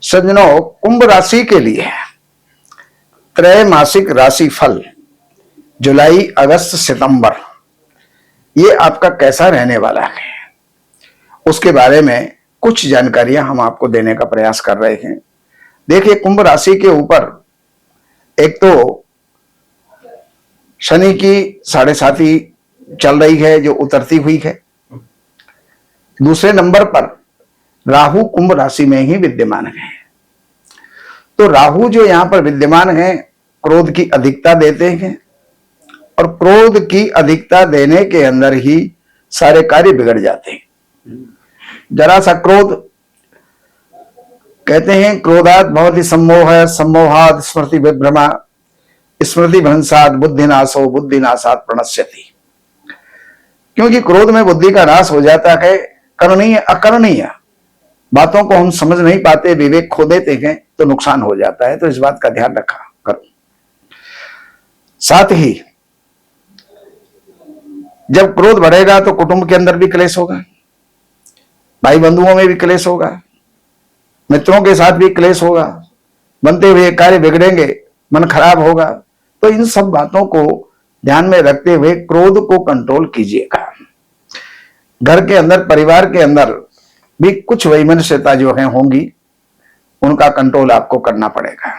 सज्जनों, कुंभ राशि के लिए त्रैमासिक राशि फल जुलाई, अगस्त, सितंबर ये आपका कैसा रहने वाला है, उसके बारे में कुछ जानकारियां हम आपको देने का प्रयास कर रहे हैं। देखिए, कुंभ राशि के ऊपर एक तो शनि की 7.5 चल रही है जो उतरती हुई है। दूसरे नंबर पर राहु कुंभ राशि में ही विद्यमान है। तो राहु जो यहां पर विद्यमान है क्रोध की अधिकता देते हैं, और क्रोध की अधिकता देने के अंदर ही सारे कार्य बिगड़ जाते हैं। जरा सा क्रोध, कहते हैं क्रोधात भवति सम्मोह, सम्मोहात् स्मृति विभ्रमा, स्मृति भ्रंशात् बुद्धिनाशो, बुद्धिनाशात् प्रणश्यति। क्योंकि क्रोध में बुद्धि का नाश हो जाता है। करणीय अकरणीय बातों को हम समझ नहीं पाते, विवेक खो देते हैं तो नुकसान हो जाता है। तो इस बात का ध्यान रखा करो। साथ ही जब क्रोध बढ़ेगा तो कुटुंब के अंदर भी क्लेश होगा, भाई बंधुओं में भी क्लेश होगा, मित्रों के साथ भी क्लेश होगा, बनते हुए कार्य बिगड़ेंगे, मन खराब होगा। तो इन सब बातों को ध्यान में रखते हुए क्रोध को कंट्रोल कीजिएगा। घर के अंदर, परिवार के अंदर भी कुछ वैमनस्यता जो है होंगी, उनका कंट्रोल आपको करना पड़ेगा।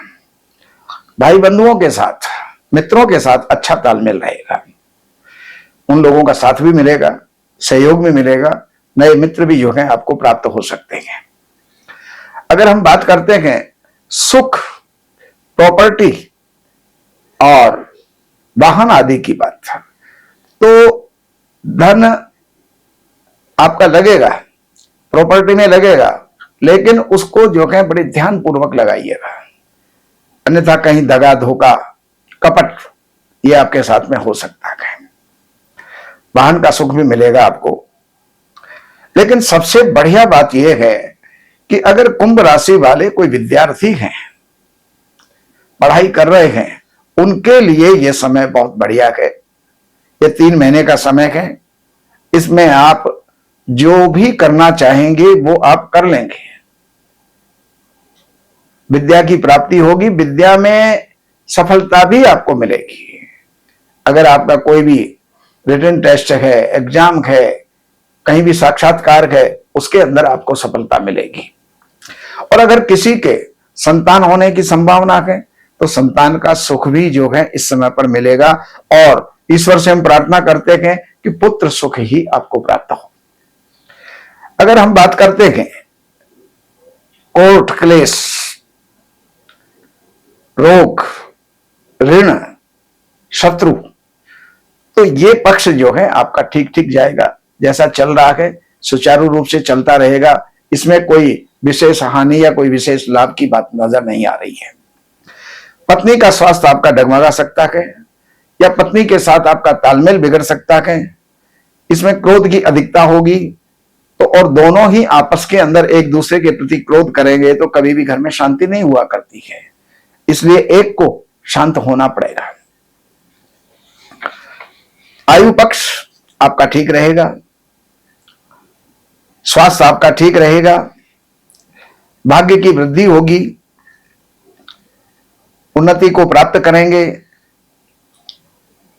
भाई बंधुओं के साथ, मित्रों के साथ अच्छा तालमेल रहेगा, उन लोगों का साथ भी मिलेगा, सहयोग भी मिलेगा, नए मित्र भी जो है आपको प्राप्त हो सकते हैं। अगर हम बात करते हैं सुख, प्रॉपर्टी और वाहन आदि की बात, तो धन आपका लगेगा, प्रॉपर्टी में लगेगा, लेकिन उसको जो है बड़े ध्यान पूर्वक लगाइएगा, अन्यथा कहीं दगा, धोखा, कपट ये आपके साथ में हो सकता है। वाहन का सुख भी मिलेगा आपको। लेकिन सबसे बढ़िया बात यह है कि अगर कुंभ राशि वाले कोई विद्यार्थी हैं, पढ़ाई कर रहे हैं, उनके लिए यह समय बहुत बढ़िया है। ये 3 महीने का समय है। इसमें आप जो भी करना चाहेंगे वो आप कर लेंगे। विद्या की प्राप्ति होगी, विद्या में सफलता भी आपको मिलेगी। अगर आपका कोई भी रिटन टेस्ट है, एग्जाम है, कहीं भी साक्षात्कार है, उसके अंदर आपको सफलता मिलेगी। और अगर किसी के संतान होने की संभावना है तो संतान का सुख भी जो है इस समय पर मिलेगा। और ईश्वर से हम प्रार्थना करते हैं कि पुत्र सुख ही आपको प्राप्त हो। अगर हम बात करते हैं कोर्ट क्लेश, रोग, ऋण, शत्रु, तो ये पक्ष जो है आपका ठीक ठीक जाएगा। जैसा चल रहा है सुचारू रूप से चलता रहेगा। इसमें कोई विशेष हानि या कोई विशेष लाभ की बात नजर नहीं आ रही है। पत्नी का स्वास्थ्य आपका डगमगा सकता है, या पत्नी के साथ आपका तालमेल बिगड़ सकता है। इसमें क्रोध की अधिकता होगी, तो और दोनों ही आपस के अंदर एक दूसरे के प्रति क्रोध करेंगे तो कभी भी घर में शांति नहीं हुआ करती है। इसलिए एक को शांत होना पड़ेगा। आयु पक्ष आपका ठीक रहेगा, स्वास्थ्य आपका ठीक रहेगा, भाग्य की वृद्धि होगी, उन्नति को प्राप्त करेंगे,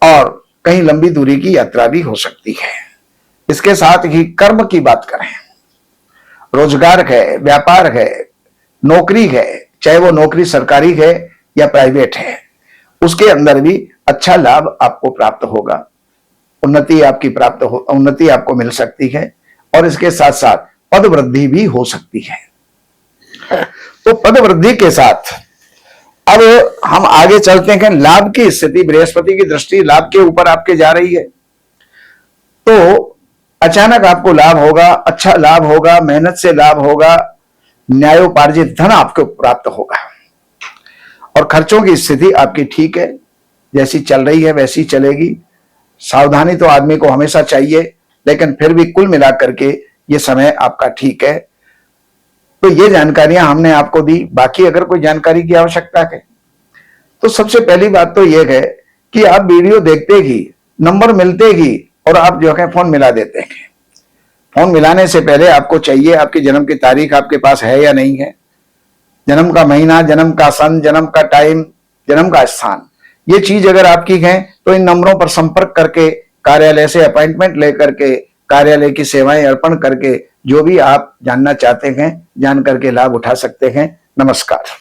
और कहीं लंबी दूरी की यात्रा भी हो सकती है। इसके साथ ही कर्म की बात करें, रोजगार है, व्यापार है, नौकरी है, चाहे वो नौकरी सरकारी है या प्राइवेट है, उसके अंदर भी अच्छा लाभ आपको प्राप्त होगा। उन्नति आपको मिल सकती है, और इसके साथ साथ पद वृद्धि भी हो सकती है। तो पद वृद्धि के साथ अब हम आगे चलते हैं। लाभ की स्थिति, बृहस्पति की दृष्टि लाभ के ऊपर आपके जा रही है, तो अचानक आपको लाभ होगा, अच्छा लाभ होगा, मेहनत से लाभ होगा, न्यायोपार्जित धन आपको प्राप्त होगा। और खर्चों की स्थिति आपकी ठीक है, जैसी चल रही है वैसी चलेगी। सावधानी तो आदमी को हमेशा चाहिए, लेकिन फिर भी कुल मिलाकर के ये समय आपका ठीक है। तो ये जानकारियां हमने आपको दी। बाकी अगर कोई जानकारी की आवश्यकता है तो सबसे पहली बात तो यह है कि आप वीडियो देखते ही, नंबर मिलते ही, और आप जो है फोन मिला देते हैं। फोन मिलाने से पहले आपको चाहिए आपकी जन्म की तारीख आपके पास है या नहीं है, जन्म का महीना, जन्म का सन, जन्म का टाइम, जन्म का स्थान, ये चीज अगर आपकी है तो इन नंबरों पर संपर्क करके कार्यालय से अपॉइंटमेंट लेकर के कार्यालय की सेवाएं अर्पण करके जो भी आप जानना चाहते हैं जान करके लाभ उठा सकते हैं। नमस्कार।